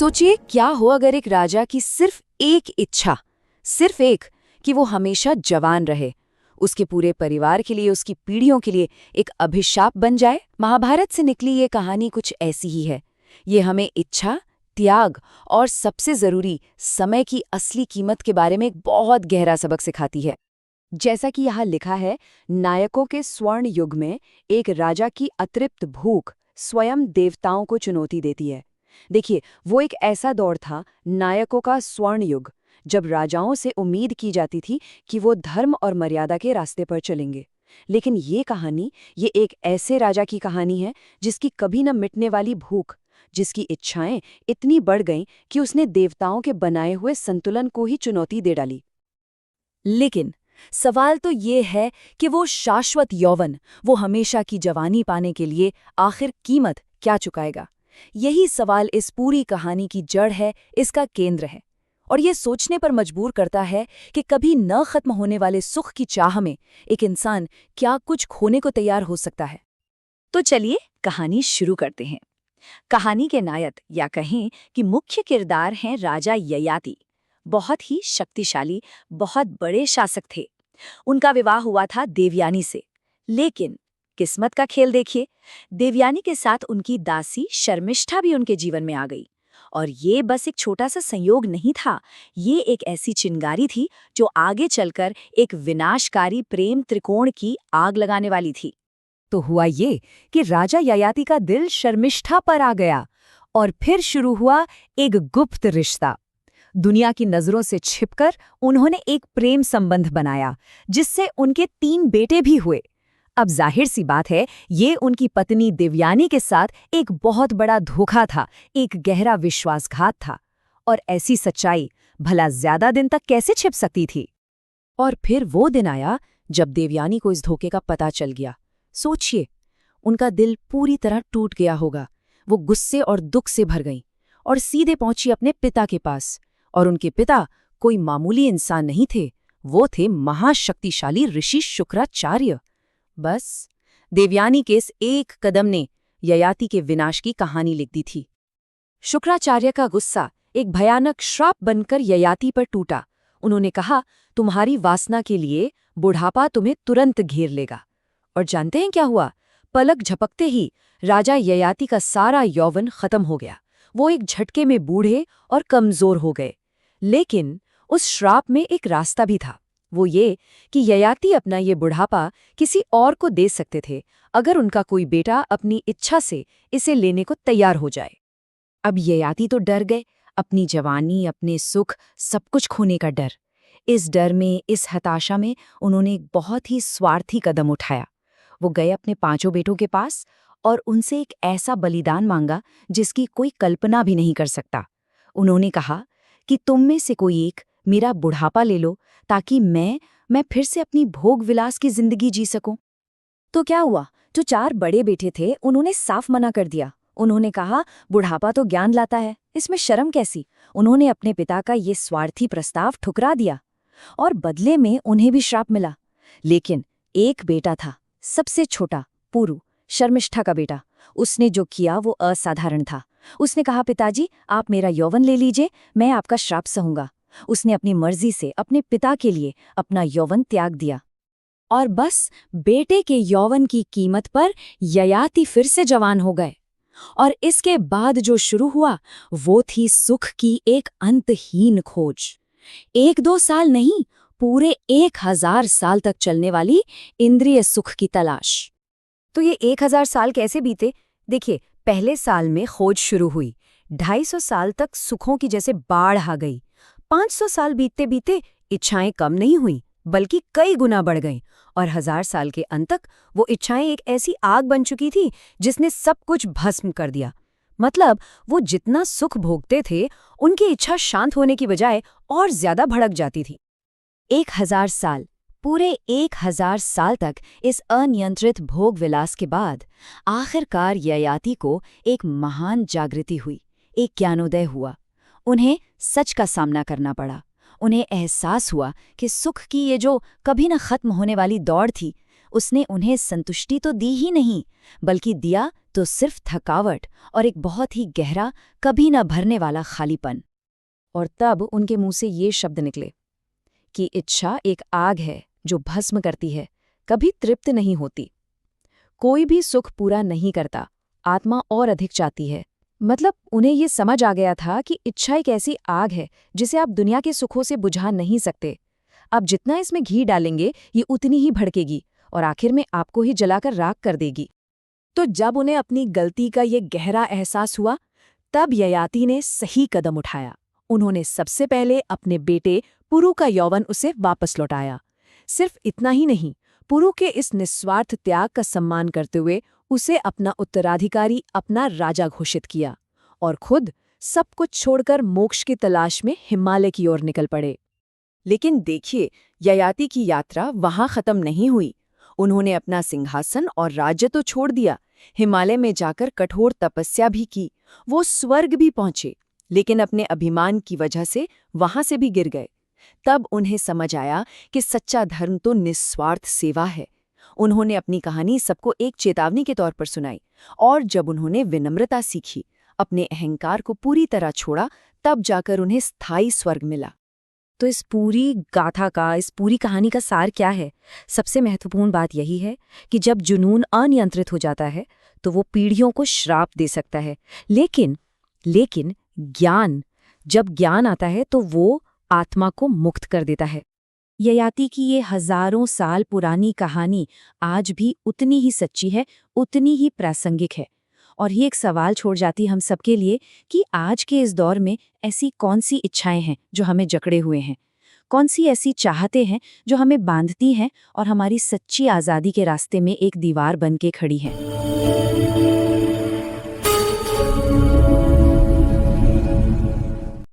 सोचिए क्या हो अगर एक राजा की सिर्फ एक इच्छा, सिर्फ एक, कि वो हमेशा जवान रहे। उसके पूरे परिवार के लिए, उसकी पीढ़ियों के लिए एक अभिशाप बन जाए। महाभारत से निकली ये कहानी कुछ ऐसी ही है। ये हमें इच्छा, त्याग और सबसे जरूरी समय की असली कीमत के बारे में एक बहुत गहरा सबक सिखाती है। जैसा कि यहाँ लिखा है, नायकों के स्वर्ण युग में एक राजा की अतृप्त भूख स्वयं देवताओं को चुनौती देती है। देखिए, वो एक ऐसा दौर था, नायकों का स्वर्ण युग, जब राजाओं से उम्मीद की जाती थी कि वो धर्म और मर्यादा के रास्ते पर चलेंगे। लेकिन ये कहानी, ये एक ऐसे राजा की कहानी है जिसकी कभी न मिटने वाली भूख, जिसकी इच्छाएं इतनी बढ़ गईं कि उसने देवताओं के बनाए हुए संतुलन को ही चुनौती दे डाली। लेकिन सवाल तो ये है कि वो शाश्वत यौवन, वो हमेशा की जवानी पाने के लिए आखिर कीमत क्या चुकाएगा? यही सवाल इस पूरी कहानी की जड़ है, इसका केंद्र है। और ये सोचने पर मजबूर करता है कि कभी न खत्म होने वाले सुख की चाह में एक इंसान क्या कुछ खोने को तैयार हो सकता है। तो चलिए कहानी शुरू करते हैं। कहानी के नायक, या कहें कि मुख्य किरदार हैं राजा ययाति। बहुत ही शक्तिशाली, बहुत बड़े शासक थे। उनका विवाह हुआ था देवयानी से। लेकिन किस्मत का खेल देखिए, देवयानी के साथ उनकी दासी शर्मिष्ठा भी उनके जीवन में आ गई। और ये बस एक छोटा सा संयोग नहीं था, ये एक ऐसी चिंगारी थी जो आगे चलकर एक विनाशकारी प्रेम त्रिकोण की आग लगाने वाली थी। तो हुआ ये कि राजा ययाति का दिल शर्मिष्ठा पर आ गया और फिर शुरू हुआ एक गुप्त रिश्ता। दुनिया की नजरों से छिपकर उन्होंने एक प्रेम संबंध बनाया, जिससे उनके 3 बेटे भी हुए। अब जाहिर सी बात है, ये उनकी पत्नी देवयानी के साथ एक बहुत बड़ा धोखा था, एक गहरा विश्वासघात था। और ऐसी सच्चाई भला ज्यादा दिन तक कैसे छिप सकती थी? और फिर वो दिन आया जब देवयानी को इस धोखे का पता चल गया। सोचिए, उनका दिल पूरी तरह टूट गया होगा। वो गुस्से और दुख से भर गईं और सीधे पहुंची अपने पिता के पास। और उनके पिता कोई मामूली इंसान नहीं थे, वो थे महाशक्तिशाली ऋषि शुक्राचार्य। बस देवयानी के इस एक कदम ने ययाति के विनाश की कहानी लिख दी थी। शुक्राचार्य का गुस्सा एक भयानक श्राप बनकर ययाति पर टूटा। उन्होंने कहा, तुम्हारी वासना के लिए बुढ़ापा तुम्हें तुरंत घेर लेगा। और जानते हैं क्या हुआ? पलक झपकते ही राजा ययाति का सारा यौवन खत्म हो गया। वो एक झटके में बूढ़े और कमजोर हो गए। लेकिन उस श्राप में एक रास्ता भी था, वो ये कि ययाति अपना ये बुढ़ापा किसी और को दे सकते थे, अगर उनका कोई बेटा अपनी इच्छा से इसे लेने को तैयार हो जाए। अब ययाति तो डर गए, अपनी जवानी, अपने सुख, सब कुछ खोने का डर। इस डर में, इस हताशा में उन्होंने एक बहुत ही स्वार्थी कदम उठाया। वो गए अपने 5 बेटों के पास और उनसे एक ऐसा बलिदान मांगा जिसकी कोई कल्पना भी नहीं कर सकता। उन्होंने कहा कि तुम में से कोई एक मेरा बुढ़ापा ले लो, ताकि मैं फिर से अपनी भोग विलास की जिंदगी जी सकूं। तो क्या हुआ? जो 4 बड़े बेटे थे, उन्होंने साफ मना कर दिया। उन्होंने कहा, बुढ़ापा तो ज्ञान लाता है, इसमें शर्म कैसी। उन्होंने अपने पिता का ये स्वार्थी प्रस्ताव ठुकरा दिया और बदले में उन्हें भी श्राप मिला। लेकिन एक बेटा था, सबसे छोटा, पुरु, शर्मिष्ठा का बेटा। उसने जो किया वो असाधारण था। उसने कहा, पिताजी आप मेरा यौवन ले लीजिए, मैं आपका श्राप सहूंगा। उसने अपनी मर्जी से अपने पिता के लिए अपना यौवन त्याग दिया। और बस बेटे के यौवन की कीमत पर ययाति फिर से जवान हो गए। और इसके बाद जो शुरू हुआ वो थी सुख की एक अंतहीन खोज। 1-2 साल नहीं, पूरे 1000 साल तक चलने वाली इंद्रिय सुख की तलाश। तो ये 1000 साल कैसे बीते? देखिए, पहले साल में खोज शुरू हुई, 250 साल तक सुखों की जैसे बाढ़ आ गई। 500 साल बीतते बीते इच्छाएं कम नहीं हुई, बल्कि कई गुना बढ़ गईं। और 1000 साल के अंत तक वो इच्छाएं एक ऐसी आग बन चुकी थी जिसने सब कुछ भस्म कर दिया। मतलब वो जितना सुख भोगते थे, उनकी इच्छा शांत होने की बजाय और ज्यादा भड़क जाती थी। 1000 साल, पूरे 1000 साल तक इस अनियंत्रित भोग विलास के बाद आखिरकार ययाति को एक महान जागृति हुई, एक ज्ञानोदय हुआ। उन्हें सच का सामना करना पड़ा। उन्हें एहसास हुआ कि सुख की ये जो कभी न खत्म होने वाली दौड़ थी, उसने उन्हें संतुष्टि तो दी ही नहीं, बल्कि दिया तो सिर्फ थकावट और एक बहुत ही गहरा, कभी न भरने वाला खालीपन। और तब उनके मुंह से ये शब्द निकले कि इच्छा एक आग है जो भस्म करती है, कभी तृप्त नहीं होती। कोई भी सुख पूरा नहीं करता, आत्मा और अधिक चाहती है। मतलब उन्हें ये समझ आ गया था कि इच्छा एक ऐसी आग है जिसे आप दुनिया के सुखों से बुझा नहीं सकते। आप जितना इसमें घी डालेंगे ये उतनी ही भड़केगी और आखिर में आपको ही जलाकर राख कर देगी। तो जब उन्हें अपनी गलती का ये गहरा एहसास हुआ, तब ययाति ने सही कदम उठाया। उन्होंने सबसे पहले अपने बेटे पुरु का यौवन उसे वापस लौटाया। सिर्फ इतना ही नहीं, पुरु के इस निस्वार्थ त्याग का सम्मान करते हुए उसे अपना उत्तराधिकारी, अपना राजा घोषित किया और खुद सब कुछ छोड़कर मोक्ष की तलाश में हिमालय की ओर निकल पड़े। लेकिन देखिए, ययाति की यात्रा वहां खत्म नहीं हुई। उन्होंने अपना सिंहासन और राज्य तो छोड़ दिया, हिमालय में जाकर कठोर तपस्या भी की। वो स्वर्ग भी पहुंचे, लेकिन अपने अभिमान की वजह से वहां से भी गिर गए। तब उन्हें समझ आया कि सच्चा धर्म तो निस्वार्थ सेवा है। उन्होंने अपनी कहानी सबको एक चेतावनी के तौर पर सुनाई, और जब उन्होंने विनम्रता सीखी, अपने अहंकार को पूरी तरह छोड़ा, तब जाकर उन्हें स्थायी स्वर्ग मिला। तो इस पूरी गाथा का, इस पूरी कहानी का सार क्या है? सबसे महत्वपूर्ण बात यही है कि जब जुनून अनियंत्रित हो जाता है तो वो पीढ़ियों को श्राप दे सकता है, लेकिन जब ज्ञान आता है तो वो आत्मा को मुक्त कर देता है। ययाति की ये हजारों साल पुरानी कहानी आज भी उतनी ही सच्ची है, उतनी ही प्रासंगिक है। और ये एक सवाल छोड़ जाती हम सबके लिए कि आज के इस दौर में ऐसी कौन सी इच्छाएं हैं जो हमें जकड़े हुए हैं, कौन सी ऐसी चाहते हैं जो हमें बांधती हैं और हमारी सच्ची आज़ादी के रास्ते में एक दीवार बन के खड़ी हैं।